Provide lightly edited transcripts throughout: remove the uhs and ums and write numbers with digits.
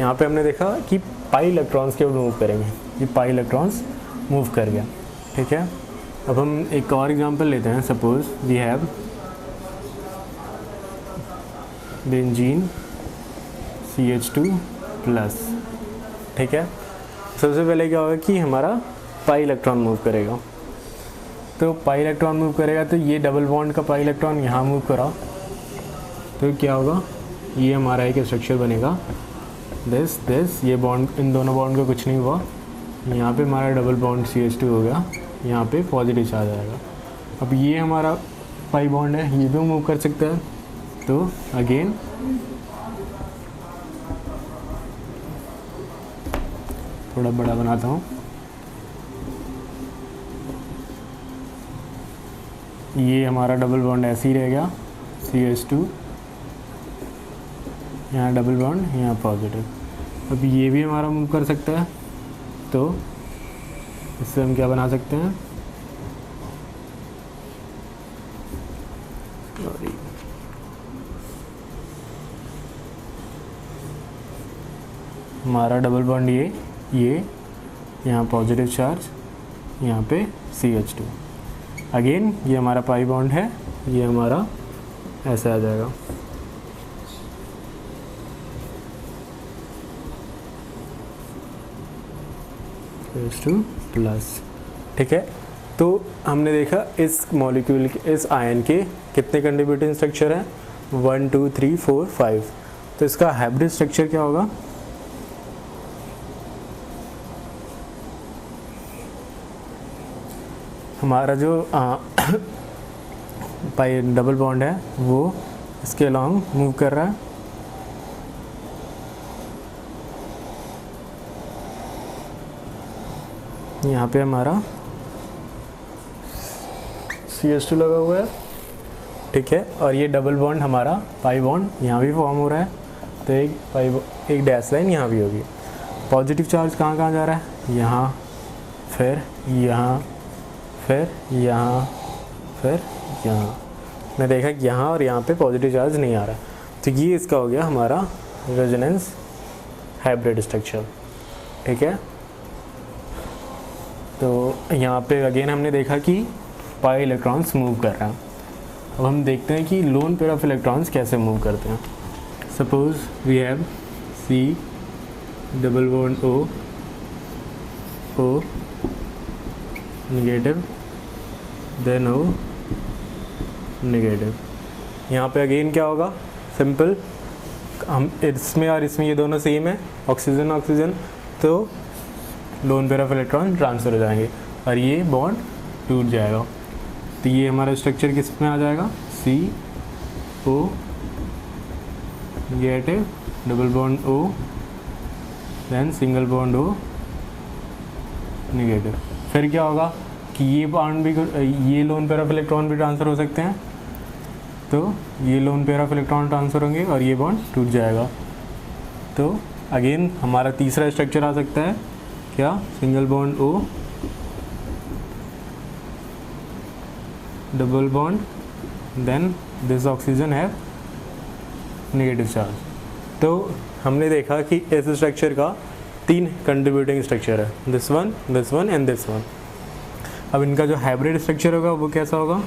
यहाँ पे हमने देखा कि पाई इलेक्ट्रॉन्स केवल मूव करेंगे, ये पाई इलेक्ट्रॉन्स मूव कर गया, ठीक है। अब हम एक और एग्जांपल लेते हैं। Suppose we have benzene CH2 plus, ठीक है। सबसे पहले क्या होगा कि हमारा पाई इलेक्ट्रॉन मूव करेगा, तो पाई इलेक्ट्रॉन मूव करेगा तो ये डबल बॉन्ड का पाई इलेक्ट्रॉन यहाँ मूव करा तो क्या होगा, ये हमारा एक स्ट्रक्चर बनेगा दिस ये बॉन्ड, इन दोनों बॉन्ड का कुछ नहीं हुआ, यहाँ पे हमारा डबल बॉन्ड CH2 हो गया, यहाँ पे पॉजिटिव चार्ज आएगा। अब ये हमारा पाई बॉन्ड है, ये भी मूव कर सकता है, तो अगेन थोड़ा बड़ा बनाता हूँ, ये हमारा डबल बॉन्ड ऐसे ही रहेगा CH2, यहाँ डबल बॉन्ड, यहाँ पॉजिटिव। अब ये भी हमारा मूव कर सकता है, तो इससे हम क्या बना सकते हैं, हमारा डबल बॉन्ड ये यहाँ पॉजिटिव चार्ज, यहाँ पे CH2। अगेन ये हमारा पाई बॉन्ड है, ये हमारा ऐसे आ जाएगा। CH2 प्लस, ठीक है। तो हमने देखा इस मॉलिक्यूल के, इस आयन के कितने कंट्रीब्यूटिंग स्ट्रक्चर हैं, 1 2 3 4 5। तो इसका हाइब्रिड स्ट्रक्चर क्या होगा, हमारा जो पाई डबल बॉन्ड है वो इसके अलॉन्ग मूव कर रहा है, यहाँ पे हमारा CH2 लगा हुआ है, ठीक है। और ये डबल बॉन्ड हमारा पाई बॉन्ड यहाँ भी फॉर्म हो रहा है, तो एक डैश लाइन यहाँ भी होगी। पॉजिटिव चार्ज कहाँ कहाँ जा रहा है, यहाँ, फिर यहाँ, फिर यहाँ, फिर यहाँ। मैं देखा कि यहाँ और यहाँ पे पॉजिटिव चार्ज नहीं आ रहा, तो ये इसका हो गया हमारा रेजोनेंस हाइब्रिड स्ट्रक्चर, ठीक है। तो यहाँ पे अगेन हमने देखा कि पाई इलेक्ट्रॉन्स मूव कर रहे हैं। अब हम देखते हैं कि लोन पेयर ऑफ इलेक्ट्रॉन्स कैसे मूव करते हैं। Suppose we have C double bond O negative, then O negative. यहाँ पे अगेन क्या होगा, सिंपल, हम इसमें और इसमें ये दोनों सेम है, ऑक्सीजन ऑक्सीजन, तो loan pair of electron transfer हो जाएंगे और ये बॉन्ड टूट जाएगा। तो ये हमारा स्ट्रक्चर किस में आ जाएगा, CO negative, double bond O, then single bond O negative. फिर क्या होगा कि ये बॉन्ड भी, ये लोन पेयर ऑफ इलेक्ट्रॉन भी ट्रांसफ़र हो सकते हैं, तो ये lone pair of electron transfer होंगे और ये बॉन्ड टूट जाएगा। तो अगेन हमारा तीसरा स्ट्रक्चर आ सकता है क्या, single bond O, double bond, then this oxygen have negative charge. तो हमने देखा कि इस स्ट्रक्चर का 3 कंट्रीब्यूटिंग स्ट्रक्चर है, this one and this one. अब इनका जो हाइब्रिड स्ट्रक्चर होगा वो कैसा होगा,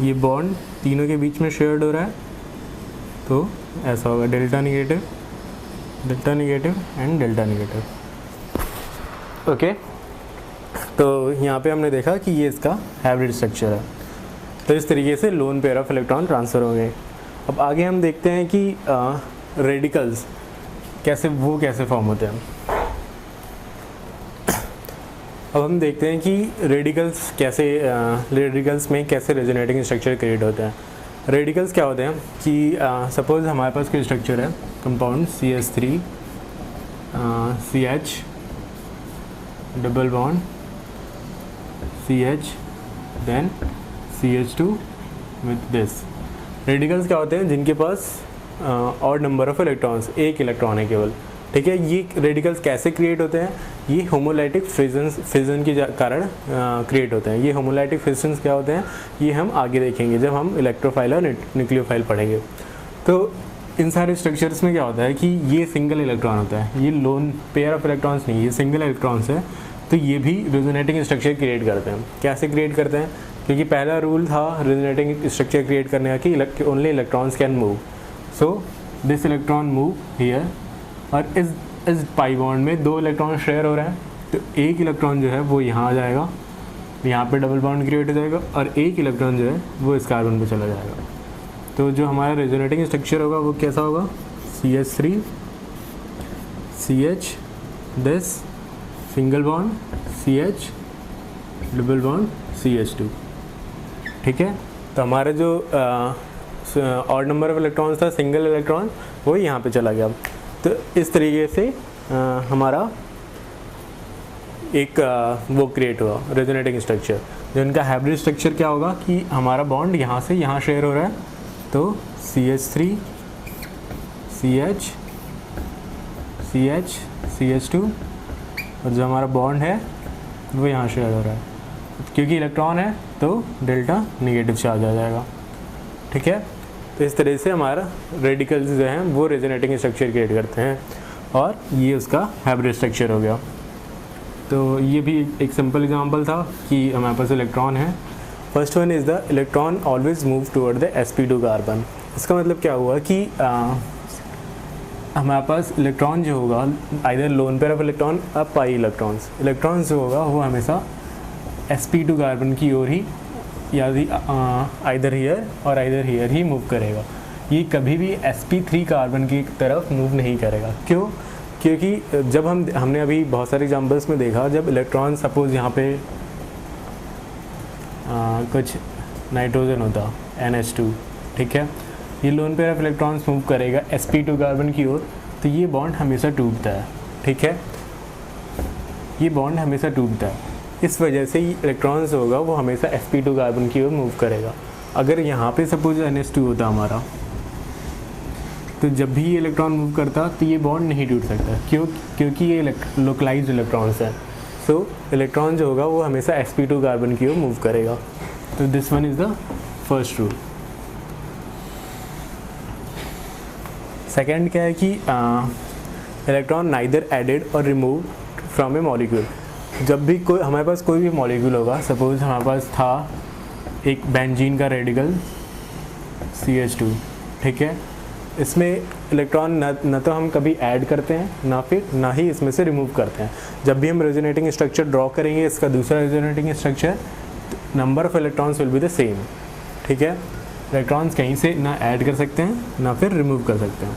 ये बॉन्ड तीनों के बीच में शेयर्ड हो रहा है, तो ऐसा होगा delta negative and delta negative, okay. तो यहाँ पे हमने देखा कि ये इसका हाइब्रिड स्ट्रक्चर है। तो इस तरीके से lone pair of electron transfer हो गए। अब आगे हम देखते हैं कि रेडिकल्स कैसे फॉर्म होते हैं। अब हम देखते हैं कि रेडिकल्स में कैसे रेजोनेटिंग स्ट्रक्चर क्रिएट होते हैं। रेडिकल्स क्या होते हैं कि सपोज़ हमारे पास कोई स्ट्रक्चर है, compound CH3 CH double bond CH then CH2 with this. Radicals क्या होते हैं, जिनके पास ऑड नंबर ऑफ इलेक्ट्रॉन्स, एक इलेक्ट्रॉन है केवल, ठीक है। ये रेडिकल्स कैसे क्रिएट होते हैं, ये होमोलाइटिक फिजन के कारण क्रिएट होते हैं। ये होमोलाइटिक फिजन्स क्या होते हैं ये हम आगे देखेंगे जब हम इलेक्ट्रोफाइल और न्यूक्लियोफाइल पढ़ेंगे। तो इन सारे स्ट्रक्चर्स में क्या होता है कि ये सिंगल इलेक्ट्रॉन होता है, ये लोन पेयर ऑफ इलेक्ट्रॉन्स नहीं, ये सिंगल इलेक्ट्रॉन्स है। तो ये भी रेजोनेटिंग स्ट्रक्चर क्रिएट करते हैं। कैसे क्रिएट करते हैं, क्योंकि पहला रूल था रेजोनेटिंग स्ट्रक्चर क्रिएट करने का कि only electrons can move, so this electron move here. और इस पाई बॉन्ड में 2 इलेक्ट्रॉन शेयर हो रहे हैं, तो एक इलेक्ट्रॉन जो है वो यहाँ आ जाएगा, यहाँ पे डबल बॉन्ड क्रिएट हो जाएगा, और एक इलेक्ट्रॉन जो है वो इस कार्बन पे चला जाएगा। तो जो हमारा रेजोनेटिंग स्ट्रक्चर होगा वो कैसा होगा, CH3 CH this single bond CH double bond CH2, ठीक है। तो हमारा जो ऑड नंबर ऑफ इलेक्ट्रॉन्स था सिंगल इलेक्ट्रॉन वो यहाँ पे चला गया। तो इस तरीके से हमारा एक वो क्रिएट हुआ रेजोनेटिंग स्ट्रक्चर। जो इनका हाइब्रिड स्ट्रक्चर क्या होगा कि हमारा बॉन्ड यहाँ से यहाँ शेयर हो रहा है, तो CH3 CH CH CH2, और जो हमारा बॉन्ड है वो यहाँ शेयर हो रहा है। क्योंकि इलेक्ट्रॉन है तो डेल्टा नेगेटिव चार्ज आ जाएगा, ठीक है। तो इस तरह से हमारा रेडिकल्स जो हैं वो रेजोनेटिंग स्ट्रक्चर क्रिएट करते हैं, और ये उसका हाइब्रिड स्ट्रक्चर हो गया। तो ये भी एक सिंपल एग्जांपल था कि हमारे पास इलेक्ट्रॉन है। First one is the electron always move toward the sp2 carbon. इसका मतलब क्या हुआ कि हमारे पास इलेक्ट्रॉन जो होगा either loan pair of electron और पाई इलेक्ट्रॉन्स जो होगा वो हमेशा sp2 कार्बन की ओर ही या आइदर हियर और आइदर हियर ही मूव करेगा। ये कभी भी sp3 कार्बन की तरफ मूव नहीं करेगा। क्यों? क्योंकि जब हमने अभी बहुत सारे एग्जांपल्स में देखा, जब इलेक्ट्रॉन सपोज यहाँ पे कुछ नाइट्रोजन होता NH2, ठीक है, ये lone pair of electrons move करेगा sp2 कार्बन की ओर, तो ये बॉन्ड हमेशा टूटता है, ठीक है, ये बॉन्ड हमेशा टूटता है। इस वजह से ये इलेक्ट्रॉन्स होगा वो हमेशा sp2 कार्बन की ओर मूव करेगा। अगर यहाँ पे सपोज NH2 होता हमारा, तो जब भी ये इलेक्ट्रॉन मूव करता तो ये बॉन्ड नहीं टूट सकता। क्यों? क्योंकि ये लोकलाइज्ड इलेक्ट्रॉन्स हैं। सो इलेक्ट्रॉन जो होगा वो हमेशा sp2 कार्बन की ओर मूव करेगा। तो this one is the first rule. Second क्या है कि इलेक्ट्रॉन नाइदर एडेड और रिमूव फ्रॉम ए मॉलिक्यूल। जब भी कोई हमारे पास कोई भी मॉलिक्यूल होगा, सपोज हमारे पास था एक बेंजीन का रेडिकल CH2, ठीक है, इसमें इलेक्ट्रॉन न तो हम कभी ऐड करते हैं ना ही इसमें से रिमूव करते हैं। जब भी हम रेजोनेटिंग स्ट्रक्चर ड्रॉ करेंगे, इसका दूसरा resonating structure, number of electrons will be the same, ठीक है। इलेक्ट्रॉन्स कहीं से ना ऐड कर सकते हैं ना फिर रिमूव कर सकते हैं।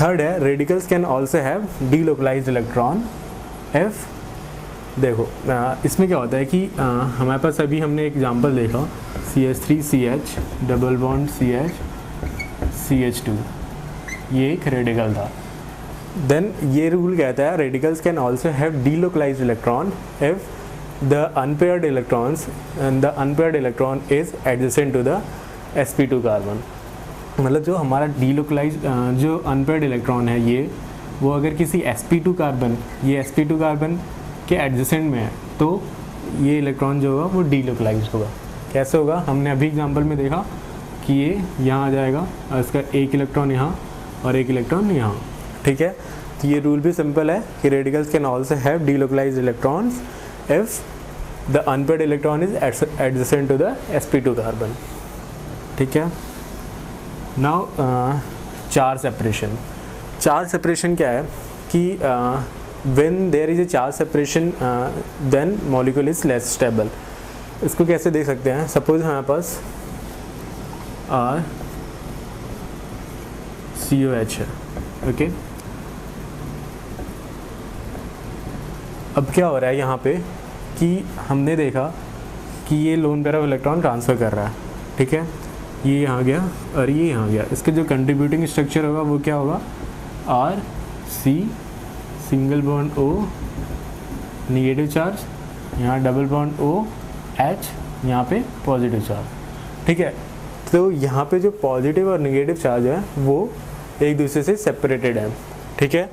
थर्ड है radicals can also have delocalised electron F. देखो इसमें क्या होता है कि हमारे पास अभी हमने एक एग्जांपल देखा CH3 CH double bond CH CH2, ये एक रेडिकल था। देन ये रूल कहता है radicals can also have delocalised electron if the unpaired electrons and the unpaired electron is adjacent to the sp2 carbon. मतलब जो हमारा डीलोकलाइज जो अनपेयर्ड इलेक्ट्रॉन है ये, वो अगर किसी sp2 कार्बन, ये sp2 कार्बन के एडजेसेंट में है, तो ये इलेक्ट्रॉन जो होगा वो डीलोकलाइज्ड होगा। कैसे होगा? हमने अभी एग्जांपल में देखा कि ये यहाँ आ जाएगा और इसका एक इलेक्ट्रॉन यहाँ और एक इलेक्ट्रॉन यहाँ, ठीक है। तो ये रूल भी सिंपल है कि radicals can also have delocalised electrons if the unpaired electron is adjacent to the sp2 carbon, ठीक है। Now charge separation. Charge separation क्या है कि when there is a charge separation then molecule is less stable। इसको कैसे देख सकते हैं? सपोज हमारे पास COH है, ओके। अब क्या हो रहा है यहाँ पे कि हमने देखा कि ये lone pair of electron transfer कर रहा है, ठीक है, ये यहाँ गया और ये यहाँ गया। इसके जो कंट्रीब्यूटिंग स्ट्रक्चर होगा वो क्या होगा? RC single bond O negative charge, यहाँ डबल बॉन्ड OH, यहाँ पे पॉजिटिव चार्ज, ठीक है। तो यहाँ पे जो पॉजिटिव और निगेटिव चार्ज है वो एक दूसरे से सेपरेटेड है। ठीक है।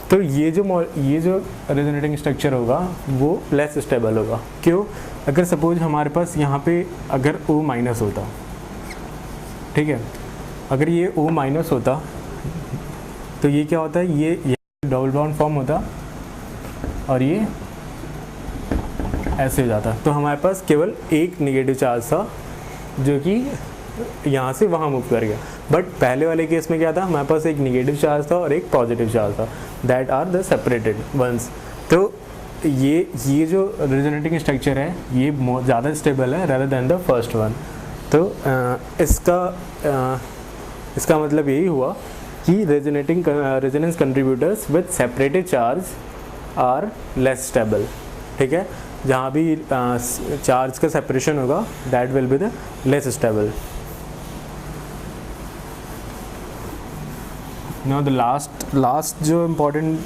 तो ये जो रेजोनेटिंग स्ट्रक्चर होगा वो लेस स्टेबल होगा। क्यों? अगर सपोज हमारे पास यहाँ पे अगर O माइनस होता, ठीक है, अगर ये O माइनस होता तो ये क्या होता है, ये डबल बॉन्ड फॉर्म होता और ये ऐसे हो जाता। तो हमारे पास केवल एक नेगेटिव चार्ज था जो कि यहाँ से वहाँ मूव कर गया। बट पहले वाले केस में क्या था, हमारे पास एक नेगेटिव चार्ज था और एक पॉजिटिव चार्ज था, that are the separated ones. तो ये जो रेजोनेटिंग स्ट्रक्चर है ये ज़्यादा स्टेबल है rather than the first one. तो इसका मतलब यही हुआ कि resonance contributors with separated charge are less stable. ठीक है, जहाँ भी चार्ज का सेपरेशन होगा that will be the less stable. Now the last जो इम्पॉर्टेंट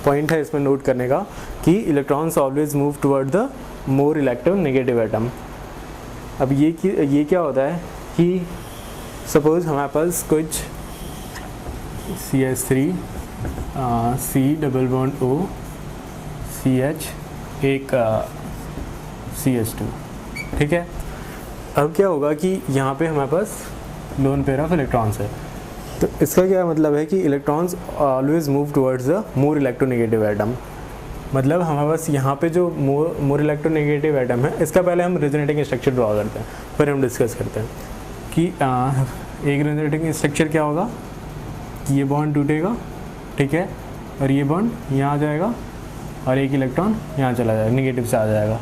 पॉइंट है इसमें नोट करने का कि electrons always move toward the more electronegative atom. अब ये क्या होता है कि सपोज हमारे पास कुछ CH3 C double bond O CH एक CH2, ठीक है। अब क्या होगा कि यहाँ पे हमारे पास लोन पेयर ऑफ इलेक्ट्रॉन्स है। तो इसका क्या मतलब है कि electrons always move towards the more electronegative atom. मतलब हमारे पास यहाँ पे जो मोर इलेक्ट्रोनेगेटिव एटम है इसका पहले हम रेजोनेटिंग स्ट्रक्चर ड्रॉ करते हैं, फिर हम डिस्कस करते हैं कि एक रेजोनेटिंग स्ट्रक्चर क्या होगा कि ये बॉन्ड टूटेगा, ठीक है, और ये बॉन्ड यहाँ आ जाएगा और एक इलेक्ट्रॉन यहाँ चला जाएगा, नेगेटिव से आ जाएगा,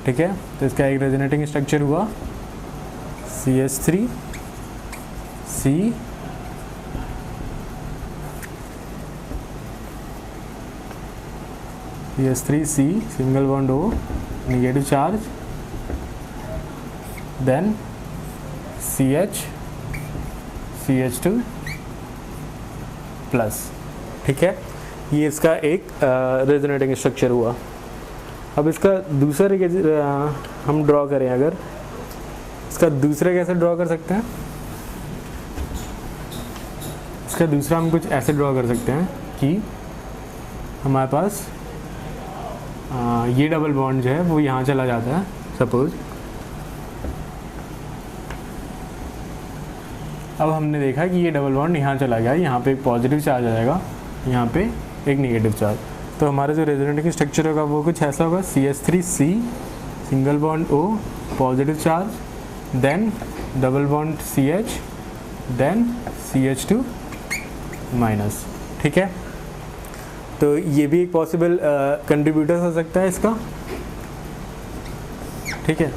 ठीक है। तो इसका एक रेजोनेटिंग स्ट्रक्चर हुआ CH3 C CH3C single bond O negative charge, then CH CH2 plus, ठीक है। ये इसका एक रेजोनेटिंग स्ट्रक्चर हुआ। अब इसका दूसरा हम ड्रॉ करें, अगर इसका दूसरा कैसे ड्रॉ कर सकते हैं, इसका दूसरा हम कुछ ऐसे ड्रॉ कर सकते हैं कि हमारे पास ये डबल बॉन्ड जो है वो यहाँ चला जाता है सपोज। अब हमने देखा कि ये डबल बॉन्ड यहाँ चला गया, यहाँ पे एक पॉजिटिव चार्ज आ जाएगा, यहाँ पे एक नेगेटिव चार्ज। तो हमारा जो रेजोनेटिंग स्ट्रक्चर होगा वो कुछ ऐसा होगा CH3C single bond O positive charge, then double bond CH, then CH2 minus, ठीक है। तो ये भी एक पॉसिबल कंट्रीब्यूटर हो सकता है इसका, ठीक है।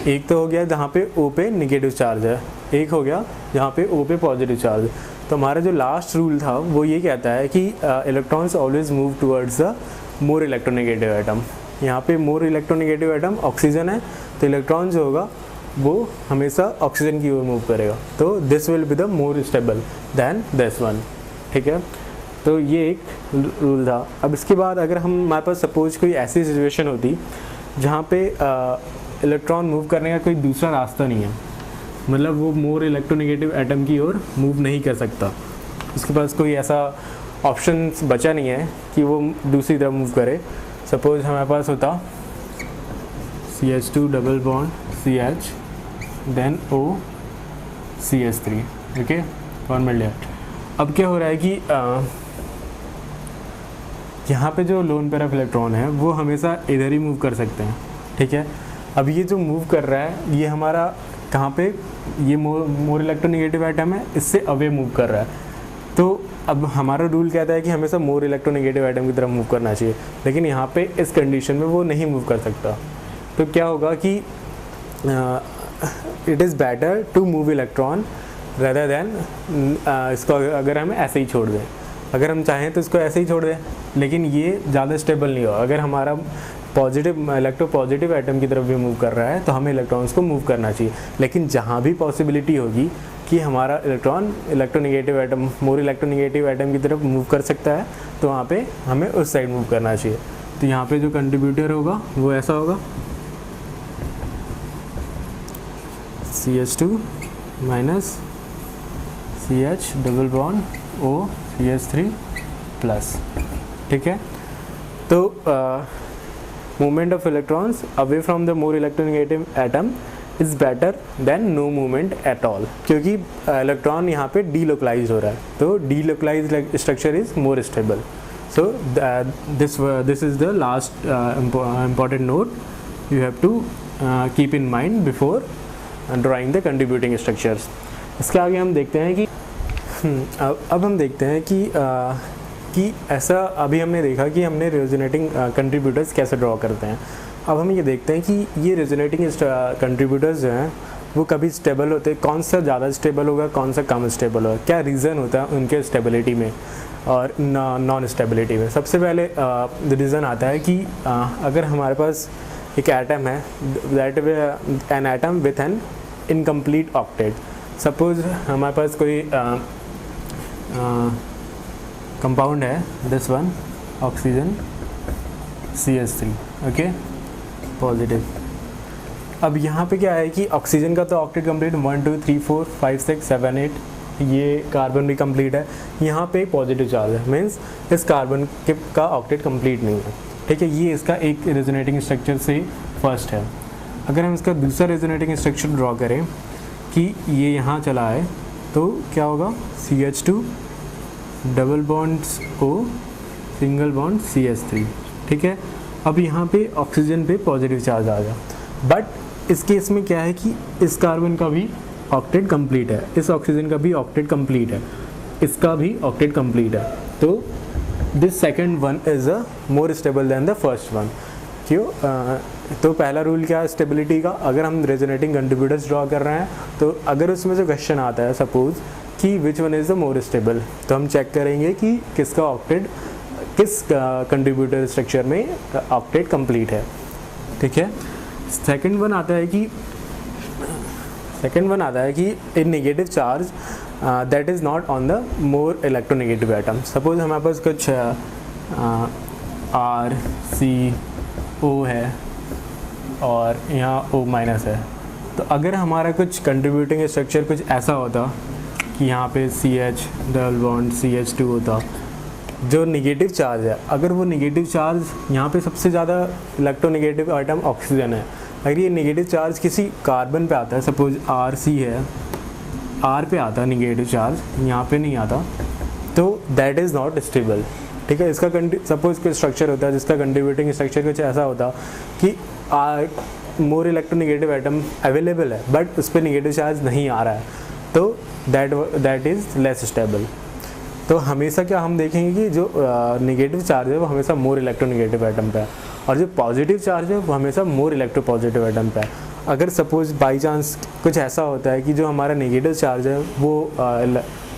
एक तो हो गया जहाँ पे O पे नेगेटिव चार्ज है, एक हो गया जहाँ पे O पे पॉजिटिव चार्ज। तो हमारा जो लास्ट रूल था वो ये कहता है कि electrons always move towards the more electronegative atom. यहाँ पे मोर इलेक्ट्रोनेगेटिव एटम ऑक्सीजन है, तो इलेक्ट्रॉन जो होगा वो हमेशा ऑक्सीजन की ओर मूव करेगा। तो this will be the more stable then this one, ठीक है। तो ये एक रूल था। अब इसके बाद अगर हमारे पास सपोज कोई ऐसी सिचुएशन होती जहाँ पे इलेक्ट्रॉन मूव करने का कोई दूसरा रास्ता नहीं है, मतलब वो मोर इलेक्ट्रोनेगेटिव एटम की ओर मूव नहीं कर सकता, उसके पास कोई ऐसा ऑप्शन बचा नहीं है कि वो दूसरी तरफ मूव करे। सपोज हमारे पास होता CH2 double bond CH, then O CH3, okay, one मिल गया। अब क्या हो रहा है कि यहाँ पे जो लोन पेयर ऑफ इलेक्ट्रॉन है वो हमेशा इधर ही मूव कर सकते हैं, ठीक है। अब ये जो मूव कर रहा है ये हमारा कहाँ पे, ये मोर इलेक्ट्रोनेगेटिव एटम है, इससे अवे मूव कर रहा है। तो अब हमारा रूल कहता है कि हमेशा मोर इलेक्ट्रोनेगेटिव एटम की तरफ मूव करना चाहिए, लेकिन यहाँ पे इस कंडीशन में वो नहीं मूव कर सकता। तो क्या होगा कि it is better to move electron rather than इसको अगर हम ऐसे ही छोड़ दें। अगर हम चाहें तो इसको ऐसे ही छोड़ दें, लेकिन ये ज़्यादा स्टेबल नहीं होगा। अगर हमारा पॉजिटिव एटम की तरफ भी मूव कर रहा है तो हमें इलेक्ट्रॉन्स को मूव करना चाहिए। लेकिन जहाँ भी पॉसिबिलिटी होगी कि हमारा इलेक्ट्रॉन इलेक्ट्रोनेगेटिव एटम मोर इलेक्ट्रोनेगेटिव एटम की तरफ मूव कर सकता है तो वहाँ पे हमें उस साइड मूव करना चाहिए। तो यहाँ पे जो कंट्रीब्यूटर होगा वो ऐसा होगा CH2 minus CH double bond O CH3 plus, ठीक है। तो movement of electrons away from the more electronegative atom is better than no movement at all, क्योंकि इलेक्ट्रॉन यहाँ पे डीलोकलाइज हो रहा है, तो delocalise structure is more stable. So this is the last important note you have to keep in mind before drawing the contributing structures. इसके आगे हम देखते हैं कि अब हम देखते हैं कि ऐसा अभी हमने देखा कि हमने रेजोनेटिंग कंट्रीब्यूटर्स कैसे ड्रॉ करते हैं। अब हम ये देखते हैं कि ये रेजोनेटिंग कंट्रीब्यूटर्स जो हैं वो कभी स्टेबल होते हैं, कौन सा ज़्यादा स्टेबल होगा, कौन सा कम स्टेबल होगा, क्या रीज़न होता है उनके स्टेबिलिटी में और नॉन स्टेबिलिटी में। सबसे पहले रीज़न आता है कि अगर हमारे पास एक एटम है, that an atom with an incomplete octet. Suppose हमारे पास कोई कंपाउंड है, this one oxygen CH3, okay positive. अब यहाँ पे क्या है कि ऑक्सीजन का तो ऑक्टेट कंप्लीट 1 2 3 4 5 6 7 8, ये कार्बन भी कंप्लीट है। यहाँ पे पॉजिटिव चार्ज है, मीन्स इस कार्बन का ऑक्टेट कंप्लीट नहीं है, ठीक है। ये इसका एक रेजोनेटिंग स्ट्रक्चर से फर्स्ट है। अगर हम इसका दूसरा रेजोनेटिंग स्ट्रक्चर ड्रॉ करें कि ये यहाँ चला है, तो क्या होगा, CH2 double bonds O single bond CH3, ठीक है। अब यहाँ पे ऑक्सीजन पे पॉजिटिव चार्ज आ गया, बट इस केस में क्या है कि इस कार्बन का भी ऑक्टेट कंप्लीट है, इस ऑक्सीजन का भी ऑक्टेट कंप्लीट है, इसका भी ऑक्टेट कंप्लीट है। तो this second one is a more stable then the first one. क्यों? तो पहला रूल क्या है स्टेबिलिटी का, अगर हम रेजोनेटिंग कंट्रीब्यूटर्स ड्रॉ कर रहे हैं तो अगर उसमें जो क्वेश्चन आता है सपोज कि which one is the more stable, तो हम चेक करेंगे कि किसका ऑक्टेट किस कंट्रीब्यूटर स्ट्रक्चर में ऑक्टेट कंप्लीट है, ठीक है। सेकंड वन आता है कि in negative charge that is not on the more electronegative atom. Suppose हमारे पास कुछ RCO है और यहाँ O माइनस है, तो अगर हमारा कुछ कंट्रीब्यूटिंग स्ट्रक्चर कुछ ऐसा होता कि यहाँ पे CH डबल बॉन्ड CH2 होता, जो नेगेटिव चार्ज है, अगर वो नेगेटिव चार्ज यहाँ पे सबसे ज़्यादा इलेक्ट्रोनेगेटिव आइटम ऑक्सीजन है, अगर ये नेगेटिव चार्ज किसी कार्बन पे आता है, सपोज RC है, R पे आता है नेगेटिव चार्ज, यहाँ पे नहीं आता, तो दैट इज़ नॉट स्टेबल, ठीक है। इसका सपोज कोई स्ट्रक्चर होता है जिसका कंट्रीब्यूटिंग स्ट्रक्चर कुछ ऐसा होता कि मोर इलेक्ट्रोनेगेटिव आइटम अवेलेबल है बट उस पर नेगेटिव चार्ज नहीं आ रहा है, तो दैट इज़ लेस स्टेबल। तो हमेशा क्या हम देखेंगे कि जो नेगेटिव चार्ज है वो हमेशा मोर इलेक्ट्रोनेगेटिव एटम पे है, और जो पॉजिटिव चार्ज है वो हमेशा मोर इलेक्ट्रोपॉजिटिव एटम पे है। अगर सपोज बाई चांस कुछ ऐसा होता है कि जो हमारा नेगेटिव चार्ज है वो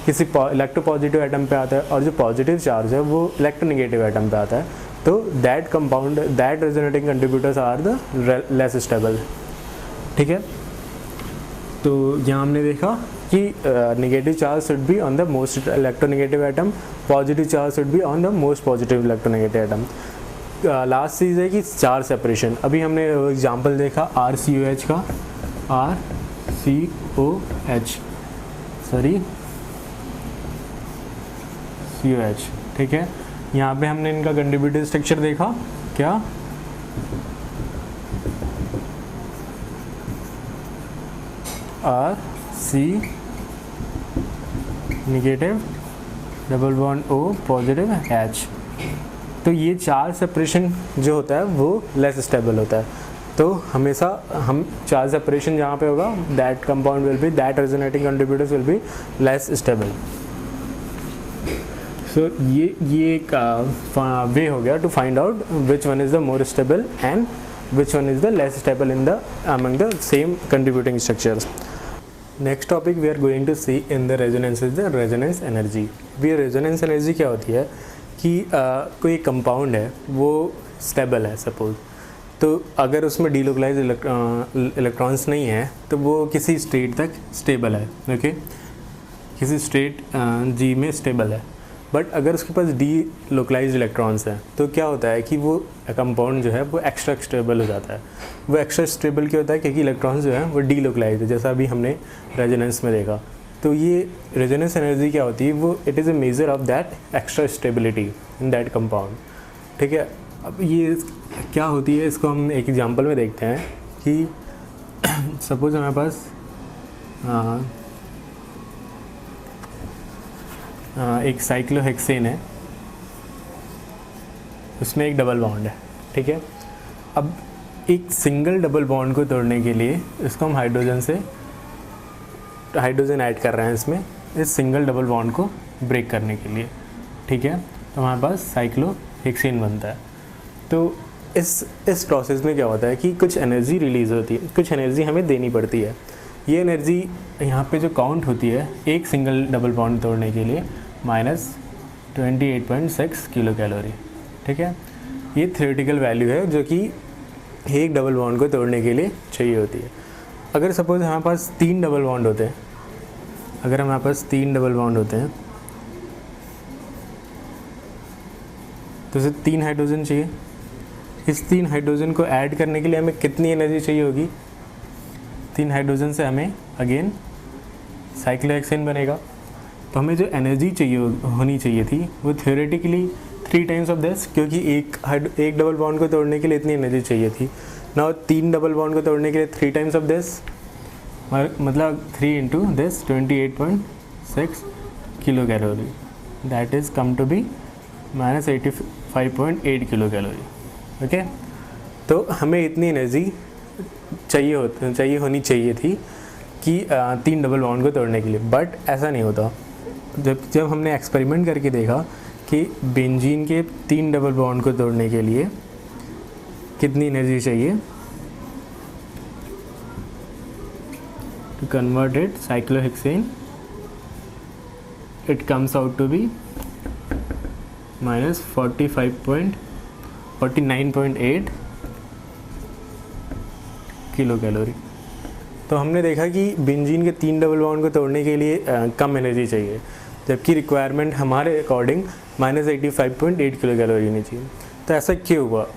किसी इलेक्ट्रोपॉजिटिव एटम पे आता है और जो पॉजिटिव चार्ज है वो इलेक्ट्रोनेगेटिव एटम पे आता है, तो that resonating contributors are the less stable, ठीक है। तो यहाँ हमने देखा कि negative charge should be on the most electronegative atom, positive charge should be on the most positive electronegative atom. Last चीज़ है कि चार्ज सेपरेशन। अभी हमने एग्जांपल देखा RCOH का, COH, ठीक है। यहाँ पे हमने इनका कंट्रीब्यूटिव स्ट्रक्चर देखा, क्या RC negative double bond O positive H। तो ये चार्ज सेपरेशन जो होता है वो लेस स्टेबल होता है। तो हमेशा हम चार्ज सेपरेशन जहाँ पे होगा that compound will be, that resonating contributors will be less stable. So ये एक वे हो गया to find out which one is the more stable and which one is the less stable in the among the same contributing structures. Next topic we are going to see in the resonance is the resonance energy. resonance energy क्या होती है कि कोई compound है वो stable है suppose, तो अगर उसमें डीलोकलाइज इलेक्ट्रॉन्स नहीं है तो वो किसी स्टेट तक स्टेबल है, ओके, किसी स्टेट G में स्टेबल है। बट अगर उसके पास डी लोकलाइज इलेक्ट्रॉन्स हैं तो क्या होता है कि वो कंपाउंड जो है वो एक्स्ट्रा स्टेबल हो जाता है। वो एक्स्ट्रा स्टेबल क्यों होता है? क्योंकि इलेक्ट्रॉन्स जो है वो डी लोकलाइज है, जैसा अभी हमने रेजोनेंस में देखा। तो ये रेजोनेंस एनर्जी क्या होती है, वो it is a measure of that extra stability. In that compound. ठीक है, अब ये क्या होती है इसको हम एक एग्जांपल में देखते हैं कि सपोज हमारे पास एक साइक्लोहेक्सेन है, उसमें एक डबल बॉन्ड है। ठीक है, अब एक सिंगल डबल बॉन्ड को तोड़ने के लिए इसको हम हाइड्रोजन ऐड कर रहे हैं इसमें, इस सिंगल डबल बॉन्ड को ब्रेक करने के लिए। ठीक है, तो हमारे पास साइक्लोहेक्सेन बनता है। तो इस प्रोसेस में क्या होता है कि कुछ एनर्जी रिलीज़ होती है, कुछ एनर्जी हमें देनी पड़ती है। ये एनर्जी यहाँ पे जो काउंट होती है एक सिंगल डबल बॉन्ड तोड़ने के लिए -28.6 किलो कैलोरी। ठीक है, ये थ्योरेटिकल वैल्यू है जो कि एक डबल बॉन्ड को तोड़ने के लिए चाहिए होती है। अगर सपोज हमारे पास 3 डबल बॉन्ड होते हैं, अगर हमारे पास 3 डबल बॉन्ड होते हैं तो इसे 3 हाइड्रोजन चाहिए। इस 3 हाइड्रोजन को ऐड करने के लिए हमें कितनी एनर्जी चाहिए होगी? 3 हाइड्रोजन से हमें अगेन साइक्लोहेक्सेन बनेगा। तो हमें जो एनर्जी चाहिए होनी चाहिए थी वो थ्योरेटिकली 3 टाइम्स ऑफ दिस, क्योंकि एक डबल बॉन्ड को तोड़ने के लिए इतनी एनर्जी चाहिए थी। नाउ 3 डबल बॉन्ड को तोड़ने के लिए 3 टाइम्स ऑफ दिस, मतलब 3 into this 28.6 kilo calorie, that is come to be -85.8 kilo calorie. Okay, तो हमें इतनी एनर्जी चाहिए होनी चाहिए थी कि 3 डबल बॉन्ड को तोड़ने के लिए, बट ऐसा नहीं होता। जब हमने एक्सपेरिमेंट करके देखा कि बेंजीन के 3 डबल बॉन्ड को तोड़ने के लिए कितनी एनर्जी चाहिए, to convert it cyclohexane, it comes out to be -49.8 kilo calorie. तो हमने देखा कि बेंजीन के 3 डबल बॉन्ड को तोड़ने के लिए कम एनर्जी चाहिए, जबकि रिक्वायरमेंट हमारे अकॉर्डिंग -85.8 किलो कैलोरी होनी चाहिए। तो ऐसा क्यों हुआ?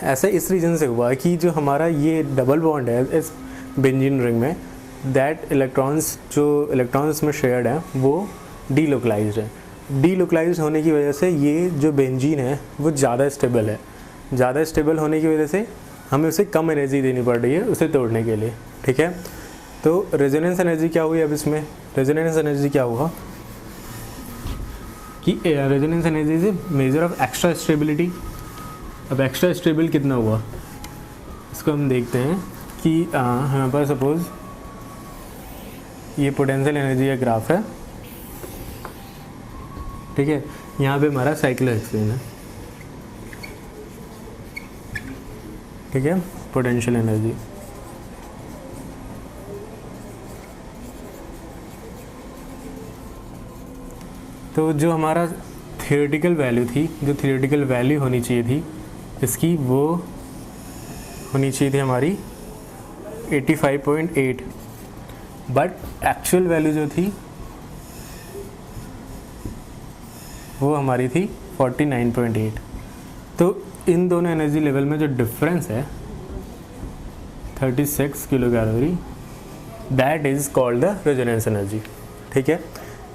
ऐसा इस रीज़न से हुआ कि जो हमारा ये डबल बॉन्ड है इस बेंजीन रिंग में, दैट इलेक्ट्रॉन्स में शेयर्ड है वो डीलोकलाइज्ड है। डीलोकलाइज्ड होने की वजह से ये जो बेंजीन है वो ज़्यादा स्टेबल है। ज़्यादा स्टेबल होने की वजह से हमें उसे कम एनर्जी देनी पड़ रही है उसे तोड़ने के लिए। ठीक है, तो रेजोनेंस एनर्जी क्या हुई? अब इसमें रेजोनेंस एनर्जी क्या हुआ कि resonance energy is a major of extra stability. अब एक्स्ट्रा स्टेबल कितना हुआ इसको हम देखते हैं कि हमारे पास सपोज ये पोटेंशियल एनर्जी का ग्राफ है। ठीक है, यहाँ पे हमारा साइक्लोहेक्सेन है। ठीक है, पोटेंशियल एनर्जी, तो जो हमारा थियोरेटिकल वैल्यू थी, जो थियोरेटिकल वैल्यू होनी चाहिए थी इसकी, वो होनी चाहिए थी हमारी 85.8, बट एक्चुअल वैल्यू जो थी वो हमारी थी 49.8। तो इन दोनों एनर्जी लेवल में जो डिफरेंस है 36 kilo calorie, that is called the resonance energy. ठीक है,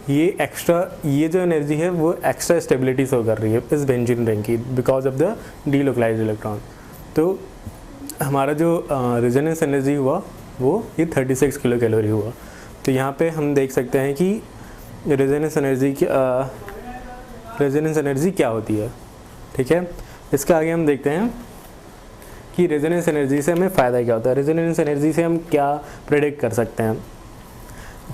ये जो एनर्जी है वो एक्स्ट्रा स्टेबिलिटी शो कर रही है इस बेंजीन रिंग की because of the delocalised electron. तो हमारा जो रेजोनेंस एनर्जी हुआ वो ये 36 किलो कैलोरी हुआ। तो यहाँ पे हम देख सकते हैं कि रेजोनेंस एनर्जी क्या होती है। ठीक है, इसके आगे हम देखते हैं कि रेजोनेंस एनर्जी से हमें फ़ायदा क्या होता है। रेजोनेंस एनर्जी से हम क्या प्रेडिक्ट कर सकते हैं।